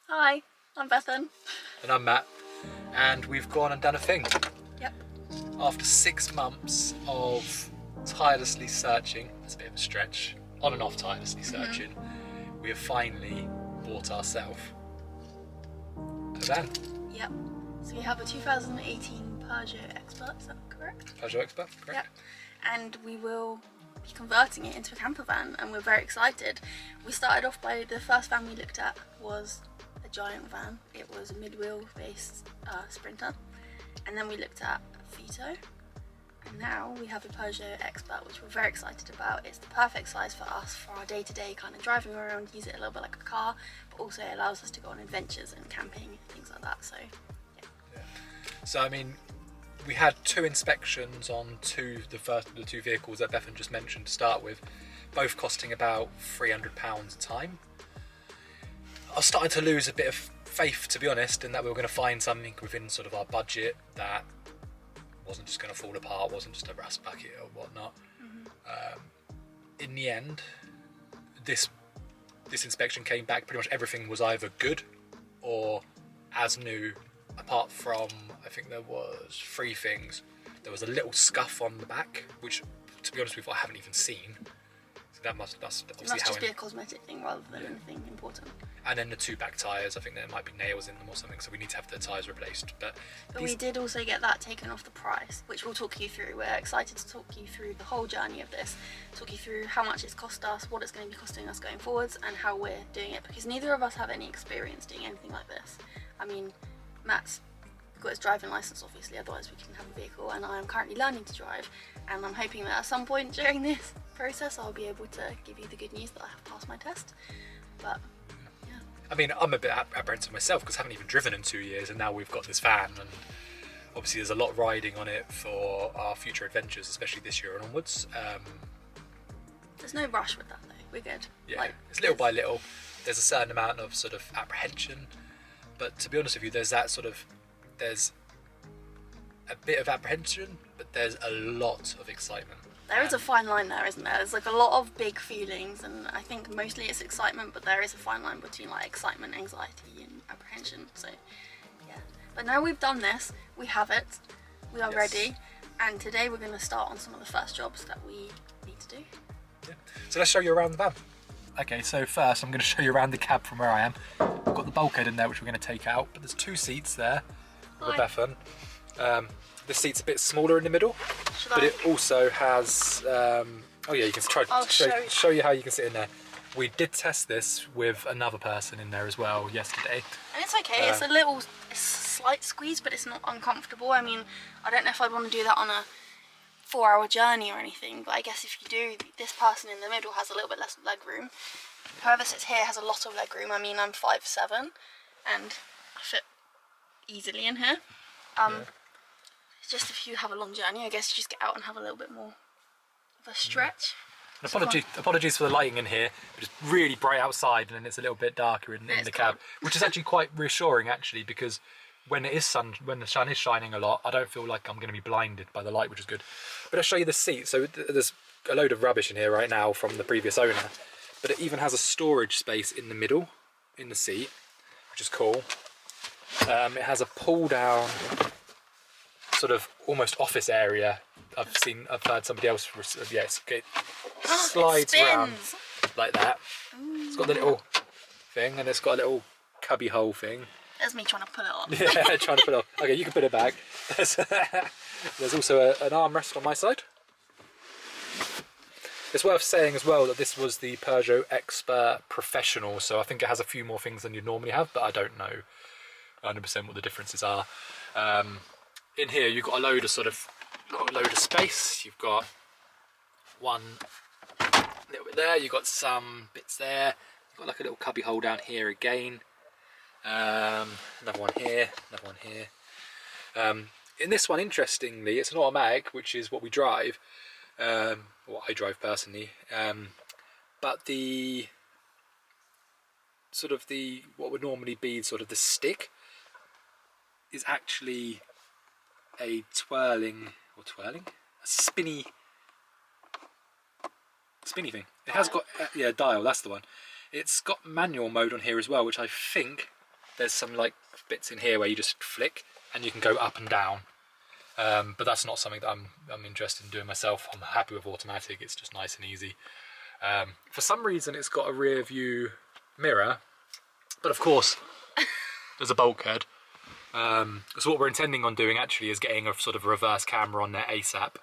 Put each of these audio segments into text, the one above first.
Hi, I'm Bethan. And I'm Matt, and we've gone and done a thing. Yep. After 6 months of tirelessly searching, that's a bit of a stretch, on and off tirelessly searching, we have finally bought ourselves a van. Yep. So we have a 2018 Peugeot Expert, is that correct? Peugeot Expert, correct? Yep. And we will be converting it into a camper van, and we're very excited. We started off by, the first van we looked at was a giant van. It was a mid-wheel based Sprinter. And then we looked at Vito. And now we have a Peugeot Expert, which we're very excited about. It's the perfect size for us for our day-to-day kind of driving around, use it a little bit like a car, but also it allows us to go on adventures and camping, things like that. So, yeah. So, I mean, we had 2 inspections on the two vehicles that Bethan just mentioned to start with, both costing about £300 a time. I was starting to lose a bit of faith, to be honest, in that we were going to find something within sort of our budget that wasn't just going to fall apart, wasn't just a rust bucket or whatnot. In the end, this inspection came back, pretty much everything was either good or as new, apart from, I think there was 3 things. There was a little scuff on the back, which, to be honest with you, I haven't even seen. So that's obviously It must just be a cosmetic thing rather than anything important. And then the 2 back tyres, I think there might be nails in them or something, so we need to have the tyres replaced. But we did also get that taken off the price, which we'll talk you through. We're excited to talk you through the whole journey of this, talk you through how much it's cost us, what it's going to be costing us going forwards, and how we're doing it, because neither of us have any experience doing anything like this. I mean, Matt's got his driving licence, obviously, otherwise we couldn't have a vehicle, and I am currently learning to drive, and I'm hoping that at some point during this process I'll be able to give you the good news that I have passed my test. But I mean, I'm a bit apprehensive myself because I haven't even driven in 2 years, and now we've got this van, and obviously there's a lot riding on it for our future adventures, especially this year and onwards. There's no rush with that though, we're good. Yeah, it's little by little. There's a certain amount of sort of apprehension, but to be honest with you, there's a bit of apprehension, but there's a lot of excitement. There is a fine line there, isn't there? There's like a lot of big feelings, and I think mostly it's excitement, but there is a fine line between like excitement, anxiety and apprehension. So yeah, but now we've done this, we have it, we are ready, and today we're going to start on some of the first jobs that we need to do. Yeah. So let's show you around the van. Okay, so first I'm going to show you around the cab from where I am. I've got the bulkhead in there which we're going to take out, but there's 2 seats there with Bethan. This seat's a bit smaller in the middle, but it also has, oh yeah, you can show you how you can sit in there. We did test this with another person in there as well yesterday. And it's okay, it's a slight squeeze, but it's not uncomfortable. I mean, I don't know if I'd want to do that on a 4-hour journey or anything, but I guess if you do, this person in the middle has a little bit less leg room. Whoever sits here has a lot of leg room. I mean, I'm 5'7", and I fit easily in here. Just if you have a long journey, I guess you just get out and have a little bit more of a stretch. Apologies for the lighting in here, but it's really bright outside and then it's a little bit darker in the cab, which is actually quite reassuring actually, because when the sun is shining a lot, I don't feel like I'm going to be blinded by the light, which is good. But I'll show you the seat. So there's a load of rubbish in here right now from the previous owner, but it even has a storage space in the middle in the seat, which is cool. It has a pull down sort of almost office area. I've heard somebody else, it slides around like that. It's got the little thing, and it's got a little cubby hole thing. There's me trying to pull it off. Yeah, trying to pull it off. Okay, you can put it back. There's also an armrest on my side. It's worth saying as well that this was the Peugeot Expert Professional, so I think it has a few more things than you'd normally have, but I don't know 100% what the differences are. In here you've got a load of space. You've got one little bit there, you've got some bits there, you've got like a little cubby hole down here again, another one here, another one here. In this one, interestingly, it's an automatic, which is what we drive, what I drive personally, but what would normally be sort of the stick is actually a spinny thing. It has got, dial, that's the one. It's got manual mode on here as well, which I think there's some like bits in here where you just flick and you can go up and down. But that's not something that I'm interested in doing myself. I'm happy with automatic. It's just nice and easy. For some reason, it's got a rear view mirror, but of course, there's a bulkhead. So what we're intending on doing actually is getting a sort of reverse camera on there ASAP.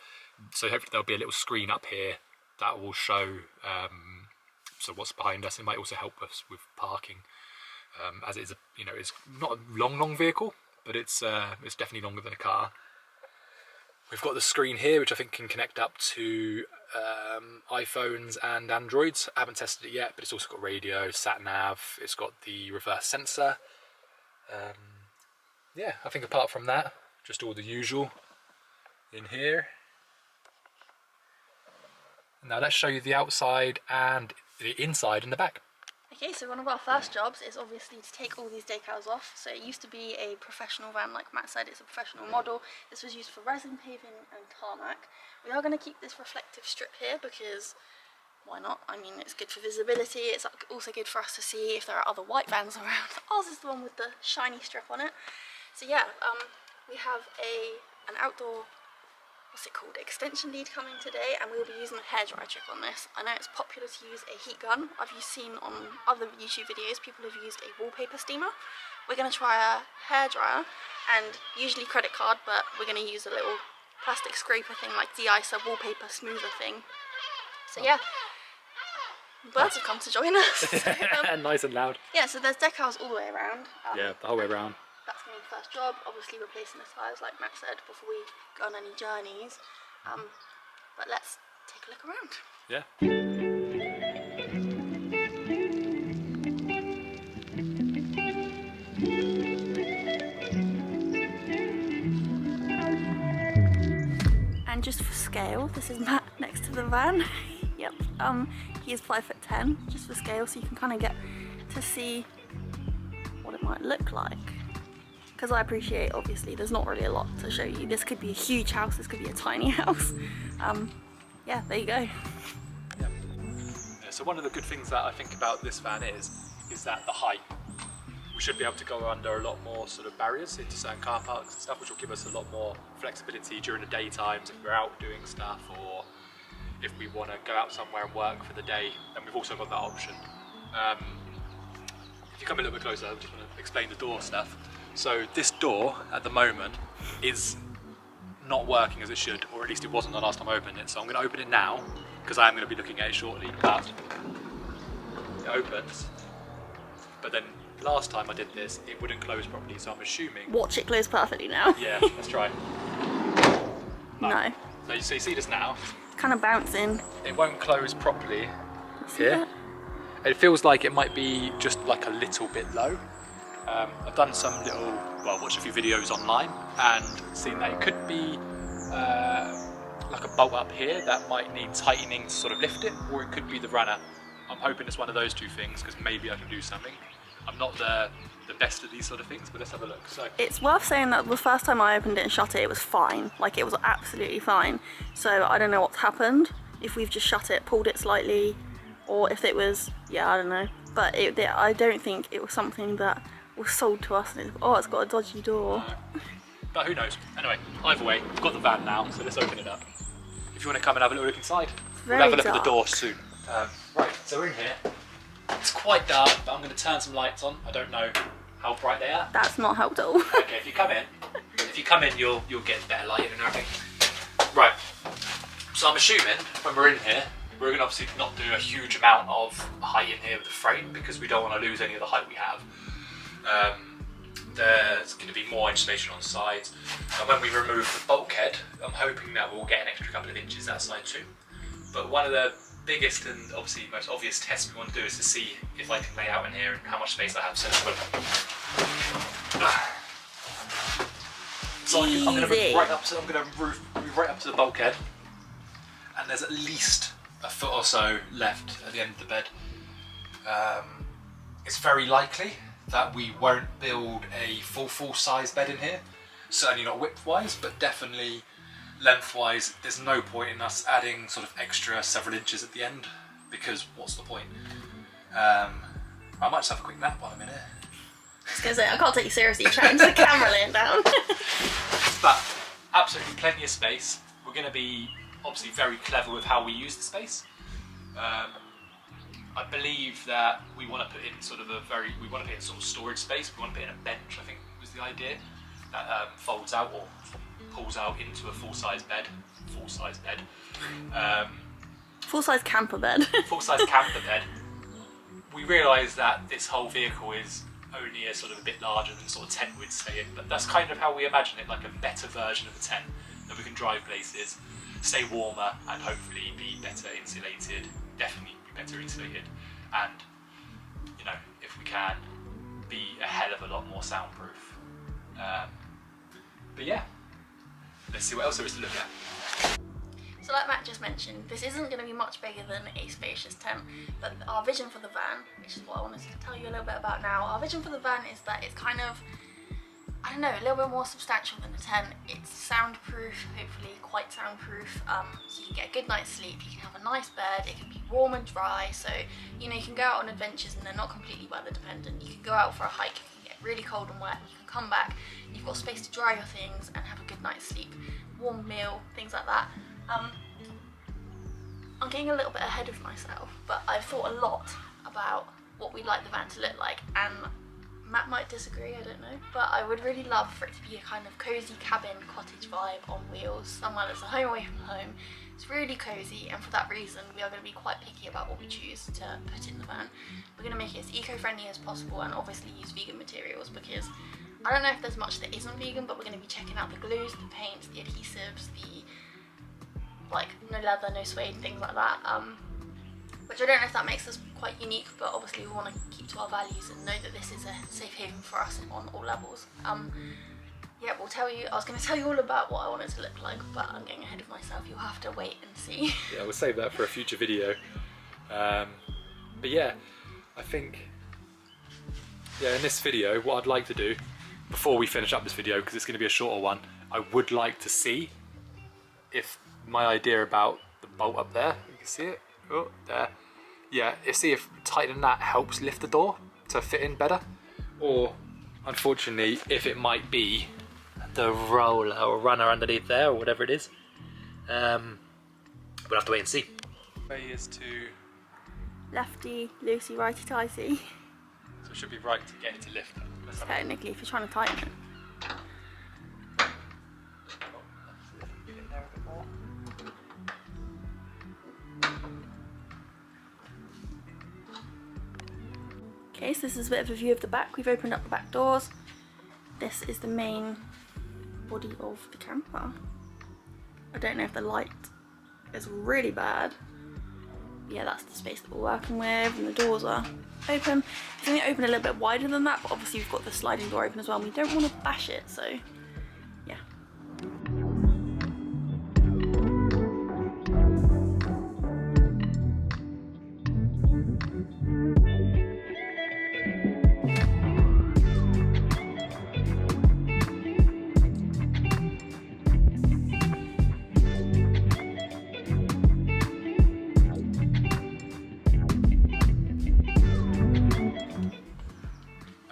So hopefully there'll be a little screen up here that will show so what's behind us. It might also help us with parking, as it is it's not a long vehicle, but it's definitely longer than a car. We've got the screen here, which I think can connect up to iPhones and Androids. I haven't tested it yet, but it's also got radio, sat nav. It's got the reverse sensor. Yeah, I think apart from that, just all the usual in here. Now let's show you the outside and the inside and the back. Okay, so one of our first jobs is obviously to take all these decals off. So it used to be a professional van, like Matt said, it's a professional model. This was used for resin paving and tarmac. We are going to keep this reflective strip here because why not? I mean, it's good for visibility. It's also good for us to see if there are other white vans around. Ours is the one with the shiny strip on it. So yeah, we have an outdoor, what's it called, extension lead coming today, and we'll be using a hairdryer trick on this. I know it's popular to use a heat gun. I've seen on other YouTube videos people have used a wallpaper steamer. We're going to try a hairdryer, and usually credit card, but we're going to use a little plastic scraper thing like de-icer wallpaper smoother thing. So yeah, birds have come to join us. So, Nice and loud. yeah, so there's decals all the way around. Yeah, the whole way around. That's going to be the first job, obviously replacing the tyres like Matt said before we go on any journeys. But let's take a look around. Yeah. And just for scale, this is Matt next to the van. Yep, he is 5'10", just for scale, so you can kind of get to see what it might look like. Because I appreciate, obviously, there's not really a lot to show you. This could be a huge house, this could be a tiny house. Yeah, there you go. Yeah. So one of the good things that I think about this van is that the height. We should be able to go under a lot more sort of barriers into certain car parks and stuff, which will give us a lot more flexibility during the daytimes if we're out doing stuff, or if we want to go out somewhere and work for the day. And we've also got that option. If you come a little bit closer, I just want to explain the door stuff. So this door at the moment is not working as it should, or at least it wasn't the last time I opened it. So I'm going to open it now because I am going to be looking at it shortly. But it opens, but then last time I did this, it wouldn't close properly. So I'm assuming. Watch it close perfectly now. Yeah, let's try. No. So you see this now. It's kind of bouncing. It won't close properly See here. that? It feels like it might be just like a little bit low. I've done some watched a few videos online and seen that it could be like a bolt up here that might need tightening to sort of lift it, or it could be the runner. I'm hoping it's one of those two things because maybe I can do something. I'm not the best at these sort of things, but let's have a look. So It's worth saying that the first time I opened it and shut it, it was fine. Like, it was absolutely fine. So I don't know what's happened. If we've just shut it, pulled it slightly, or if it was, yeah, I don't know. But I don't think it was something that was sold to us and it's got a dodgy door. But who knows? Anyway, either way, we've got the van now, so let's open it up. If you want to come and have a little look inside, we'll have a look at the door soon. Right, so we're in here. It's quite dark, but I'm going to turn some lights on. I don't know how bright they are. That's not helped at all. Okay, if you come in, you'll get better lighting and everything. Right. So I'm assuming when we're in here, we're going to obviously not do a huge amount of height in here with the frame because we don't want to lose any of the height we have. There's going to be more insulation on the sides, and when we remove the bulkhead, I'm hoping that we'll get an extra couple of inches that side too. But one of the biggest and obviously most obvious tests we want to do is to see if I can lay out in here and how much space I have. So I'm going to move right up to move right up to the bulkhead, and there's at least a foot or so left at the end of the bed. It's very likely that we won't build a full size bed in here, certainly not width-wise, but definitely length-wise. There's no point in us adding sort of extra several inches at the end, because what's the point? I might just have a quick nap while I'm in here. I was going to say, I can't take you seriously chatting to the camera laying down. But absolutely plenty of space. We're going to be obviously very clever with how we use the space. I believe that we want to put in sort of storage space. We want to put in a bench, I think was the idea, that folds out or pulls out into a full-size bed. Full-size camper bed. Full-size camper bed. We realise that this whole vehicle is only a sort of a bit larger than sort of tent would stay in, but that's kind of how we imagine it, like a better version of a tent that we can drive places, stay warmer, and hopefully be better insulated. Definitely be better insulated, and you know, if we can, be a hell of a lot more soundproof. But yeah, let's see what else there is to look at. So like Matt just mentioned, this isn't going to be much bigger than a spacious tent, but our vision for the van, which is what I wanted to tell you a little bit about now, our vision for the van is that it's kind of, I don't know, a little bit more substantial than a tent. It's soundproof, hopefully quite soundproof, so you can get a good night's sleep, you can have a nice bed, it can be warm and dry, so you know, you can go out on adventures and they're not completely weather dependent. You can go out for a hike, you can get really cold and wet, you can come back, you've got space to dry your things and have a good night's sleep, warm meal, things like that. I'm getting a little bit ahead of myself, but I've thought a lot about what we'd like the van to look like, and Matt might disagree, I don't know, but I would really love for it to be a kind of cosy cabin cottage vibe on wheels, somewhere that's a home away from home. It's really cosy, and for that reason we are going to be quite picky about what we choose to put in the van. We're going to make it as eco-friendly as possible and obviously use vegan materials, because I don't know if there's much that isn't vegan, but we're going to be checking out the glues, the paints, the adhesives, the like no leather, no suede, things like that, which I don't know if that makes us quite unique, but obviously we want to keep to our values and know that this is a safe haven for us on all levels. Yeah, I was going to tell you all about what I want it to look like, but I'm getting ahead of myself. You'll have to wait and see. Yeah, we'll save that for a future video. But yeah, I think, in this video, what I'd like to do, before we finish up this video, because it's going to be a shorter one, I would like to see if my idea about the bolt up there, you can see it, oh, there, yeah, see if tightening that helps lift the door to fit in better, or unfortunately if it might be the roller or runner underneath there or whatever it is. We'll have to wait and see. Way is to Lefty, loosey, righty, tighty. So it should be right to get it to lift. Technically, if you're trying to tighten it. Okay, so this is a bit of a view of the back. We've opened up the back doors. This is the main body of the camper. I don't know if the light is really bad. Yeah, that's the space that we're working with, and the doors are open. It's only open a little bit wider than that, but obviously we've got the sliding door open as well, and we don't want to bash it, so yeah.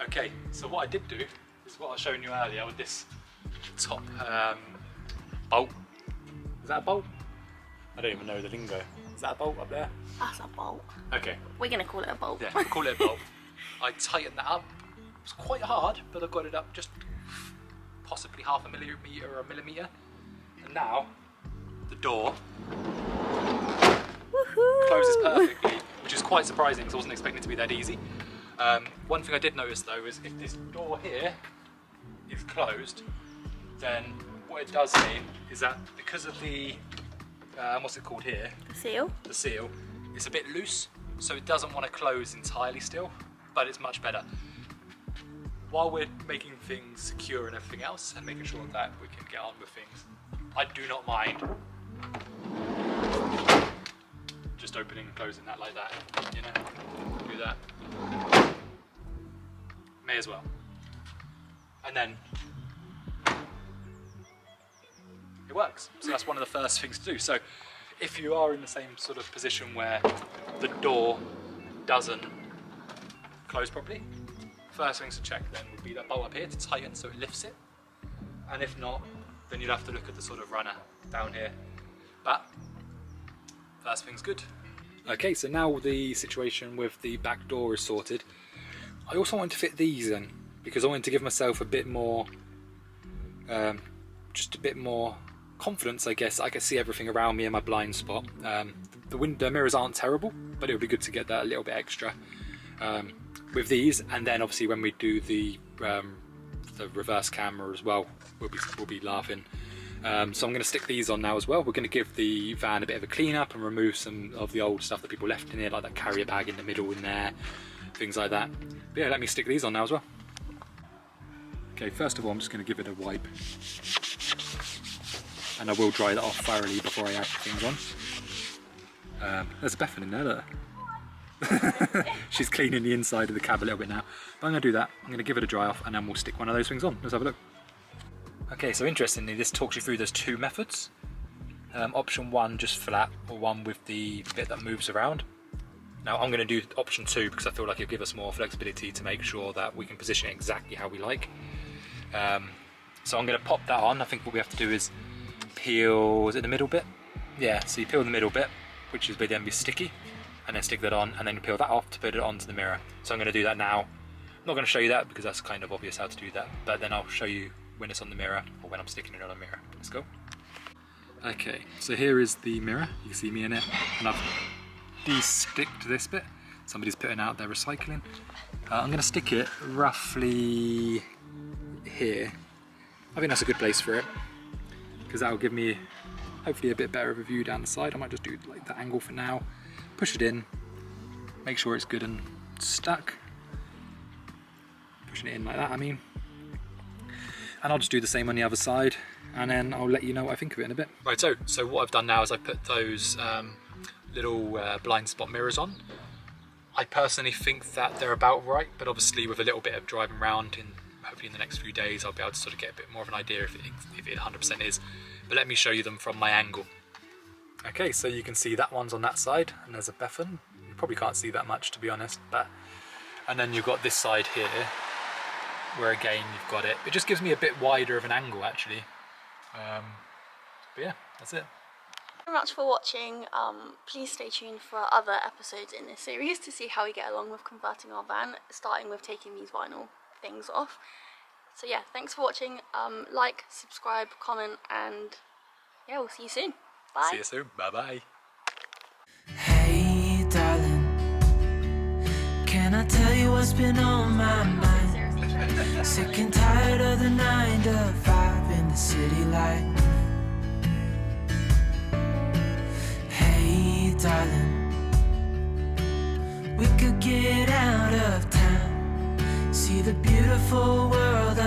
Okay, so what I did do is what I was showing you earlier with this top bolt. Is that a bolt? I don't even know the lingo. Is that a bolt up there? That's a bolt. Okay. We're gonna call it a bolt. Yeah, we'll call it a bolt. I tightened that up. It was quite hard, but I got it up just possibly half a millimetre or a millimetre. And now the door closes perfectly, which is quite surprising because I wasn't expecting it to be that easy. One thing I did notice though is if this door here is closed, then what it does mean is that because of the, what's it called here? The seal? The seal, it's a bit loose, so it doesn't want to close entirely still, but it's much better. While we're making things secure and everything else, and making sure that we can get on with things, I do not mind just opening and closing that like that, you know, do that. May as well. And then it works. So that's one of the first things to do. So if you are in the same sort of position where the door doesn't close properly, first things to check then would be that bolt up here to tighten so it lifts it. And if not, then you'll have to look at the sort of runner down here. But first thing's good. Okay, so now the situation with the back door is sorted. I also wanted to fit these in because I wanted to give myself a bit more, just a bit more confidence, I guess. I can see everything around me in my blind spot. The window mirrors aren't terrible, but it would be good to get that a little bit extra with these. And then obviously when we do the reverse camera as well, we'll be laughing. So I'm going to stick these on now as well. We're going to give the van a bit of a clean up and remove some of the old stuff that people left in here, like that carrier bag in the middle in there, things like that. But yeah, let me stick these on now as well. Okay, first of all I'm just going to give it a wipe. And I will dry that off thoroughly before I add things on. There's Bethan in there, look. She's cleaning the inside of the cab a little bit now. But I'm going to do that. I'm going to give it a dry off and then we'll stick one of those things on. Let's have a look. Okay, so interestingly, this talks you through there's two methods. Option 1, just flat, or one with the bit that moves around. Now I'm going to do option 2 because I feel like it'll give us more flexibility to make sure that we can position it exactly how we like. So I'm going to pop that on. I think what we have to do is peel, is it the middle bit? Yeah, so you peel the middle bit, which is then be sticky, and then stick that on, and then you peel that off to put it onto the mirror. So I'm going to do that now. I'm not going to show you that because that's kind of obvious how to do that, but then I'll show you when it's on the mirror or when I'm sticking it on a mirror. Let's go. Okay, so here is the mirror. You can see me in it, and I've de-sticked this bit. Somebody's putting out their recycling. I'm going to stick it roughly here. I think that's a good place for it because that will give me hopefully a bit better of a view down the side. I might just do like that angle for now. Push it in, make sure it's good and stuck. Pushing it in like that, I mean. And I'll just do the same on the other side, and then I'll let you know what I think of it in a bit. Right, so what I've done now is I put those little blind spot mirrors on. I personally think that they're about right, but obviously with a little bit of driving around, hopefully in the next few days, I'll be able to sort of get a bit more of an idea if it 100% is. But let me show you them from my angle. Okay, so you can see that one's on that side, and there's a Bethan. You probably can't see that much, to be honest, and then you've got this side here, where again you've got it. It just gives me a bit wider of an angle actually. But yeah, that's it. Thank you very much for watching. Please stay tuned for other episodes in this series to see how we get along with converting our van, starting with taking these vinyl things off. So yeah, thanks for watching. Like, subscribe, comment, and yeah, we'll see you soon. Bye. See you soon. Bye bye. Hey darling, can I tell you what's been on my mind? Sick and tired of the 9 to 5 in the city life. Hey darling, we could get out of town, see the beautiful world